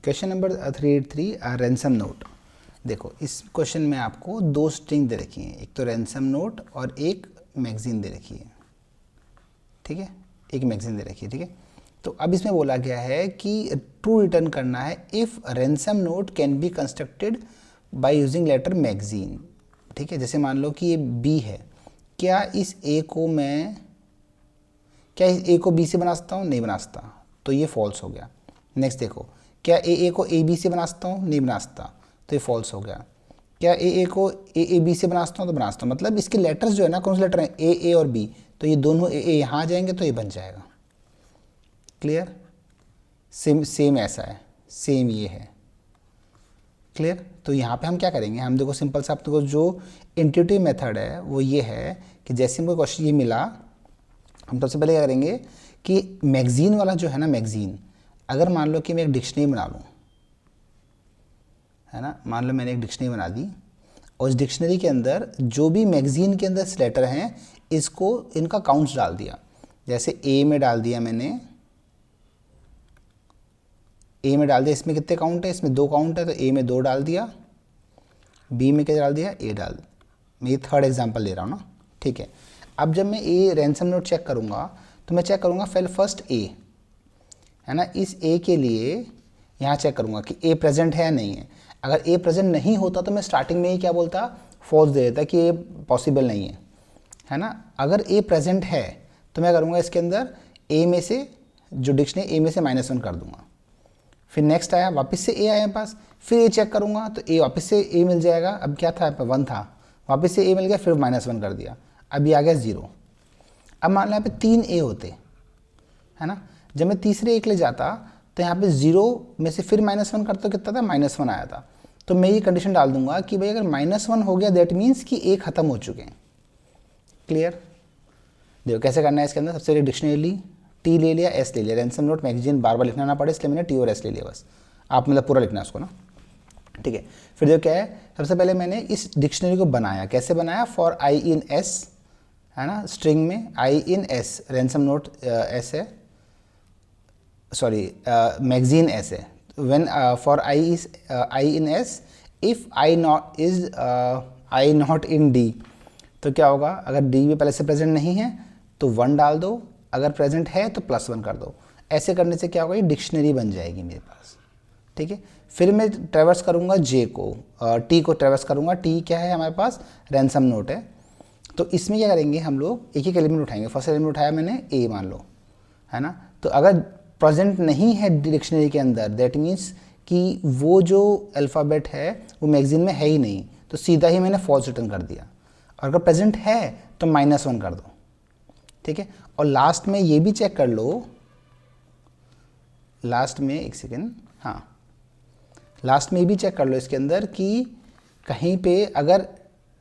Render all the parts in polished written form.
Question number 383 ransom note. देखो इस question में आपको दो स्ट्रिंग दे रखी हैं, एक तो रैंसम नोट और एक मैगजीन दे रखी है। ठीक है, एक मैगजीन दे रखी है। ठीक है, तो अब इसमें बोला गया है कि ट्रू रिटर्न करना है if ransom note can be constructed by using letter magazine. ठीक है, जैसे मान लो कि ये बी है, क्या इस ए को बी से बना सकता हूँ? नहीं बना सकता, तो ये फॉल्स हो गया। नेक्स्ट देखो, क्या ए को ए बी से बना सकता हूँ? नहीं बना सकता, तो ये फॉल्स हो गया। क्या ए को ए बी से बना सकता हूँ? तो बना सकता हूँ। मतलब इसके लेटर्स जो है ना, कौन से लेटर हैं? ए और बी, तो ये दोनों ए यहाँ आ जाएंगे तो ये बन जाएगा। क्लियर? सेम ऐसा है, सेम ये है। क्लियर? तो यहाँ पे हम क्या करेंगे, हम देखो सिंपल सा आपको जो इंट्यूटिव मेथड है वो ये है कि जैसे हमको क्वेश्चन ये मिला, हम सबसे पहले क्या करेंगे कि मैगजीन वाला जो है ना, मैगजीन, अगर मान लो कि मैं एक डिक्शनरी बना लूँ, है ना, मान लो मैंने एक डिक्शनरी बना दी और इस डिक्शनरी के अंदर जो भी मैगजीन के अंदर लेटर हैं इसको इनका काउंट्स डाल दिया। जैसे ए में डाल दिया मैंने, ए में डाल दिया, इसमें कितने काउंट है? इसमें 2 काउंट है, तो ए में 2 डाल दिया, बी में क्या डाल दिया? ए डाल। मैं ये थर्ड एग्जांपल ले रहा हूँ ना। ठीक है, अब जब मैं ए रैंसम नोट चेक करूँगा तो मैं चेक करूँगा फर्स्ट ए, है ना, इस ए के लिए यहाँ चेक करूँगा कि ए प्रेजेंट है या नहीं है। अगर ए प्रेजेंट नहीं होता तो मैं स्टार्टिंग में ही क्या बोलता? फॉल्स दे देता कि ये पॉसिबल नहीं है ना। अगर ए प्रेजेंट है तो मैं करूँगा इसके अंदर ए में से जो डिक्शनरी ए में से -1 कर दूँगा। फिर नेक्स्ट आया, वापस से ए आया मेरे पास, फिर ए चेक करूँगा तो ए वापस से ए मिल जाएगा। अब क्या था? 1 था, वापस से ए मिल गया, फिर -1 कर दिया, अब ये आ गया 0। अब मान लो यहाँ पे 3 ए होते, है ना, जब मैं तीसरे एक ले जाता तो यहाँ पे 0 में से फिर -1 करता तो कितना था? -1 आया था। तो मैं ये कंडीशन डाल दूंगा कि भाई अगर -1 हो गया दैट मीन्स कि ए खत्म हो चुके हैं। क्लियर? देखो कैसे करना है इसके अंदर। सबसे पहले डिक्शनरी ली, टी ले लिया, एस ले लिया, रैंसम नोट मैगजीन बार बार लिखना ना पड़े इसलिए मैंने टी और एस ले लिया बस। आप मतलब पूरा लिखना है उसको ना। ठीक है, फिर जो क्या है, सबसे पहले मैंने इस डिक्शनरी को बनाया। कैसे बनाया? फॉर आई इन एस, है ना, स्ट्रिंग में आई इन एस, रैंसम नोट एस है, सॉरी मैगजीन एस है। When for I in S if I not in D, तो क्या होगा? अगर डी भी पहले से प्रेजेंट नहीं है तो 1 डाल दो, अगर प्रेजेंट है तो +1 कर दो। ऐसे करने से क्या होगा? ये डिक्शनरी बन जाएगी मेरे पास। ठीक है, फिर मैं ट्रेवर्स करूँगा जे को, टी को ट्रेवर्स करूँगा। टी क्या है हमारे पास? रैंसम नोट है। तो इसमें क्या करेंगे हम लोग? एक एलिमेंट उठाएंगे। फर्स्ट एलिमेंट उठाया मैंने ए मान लो, है ना, तो अगर प्रेजेंट नहीं है डिक्शनरी के अंदर दैट मीन्स कि वो जो अल्फ़ाबेट है वो मैगजीन में है ही नहीं, तो सीधा ही मैंने फॉल्स रिटर्न कर दिया। और अगर प्रेजेंट है तो -1 कर दो। ठीक है, और लास्ट में ये भी चेक कर लो, लास्ट में एक सेकेंड, हाँ, लास्ट में ये भी चेक कर लो इसके अंदर कि कहीं पे अगर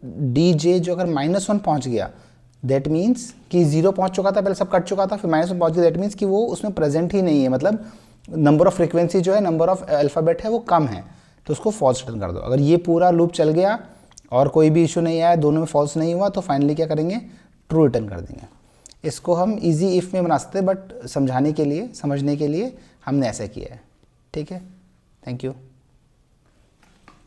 डी जे जो अगर -1 पहुंच गया दैट मीन्स कि 0 पहुंच चुका था, पहले सब कट चुका था, फिर -1 पहुंच गया दैट मीन्स कि वो उसमें प्रेजेंट ही नहीं है, मतलब नंबर ऑफ फ्रीक्वेंसी जो है, नंबर ऑफ अल्फ़ाबेट है वो कम है, तो उसको फॉल्स रिटर्न कर दो। अगर ये पूरा लूप चल गया और कोई भी इशू नहीं आया, दोनों में फॉल्स नहीं हुआ, तो फाइनली क्या करेंगे? ट्रू रिटर्न कर देंगे। इसको हम इजी इफ़ में बना सकते हैं, बट समझाने के लिए, समझने के लिए हमने ऐसा किया है। ठीक है, थैंक यू।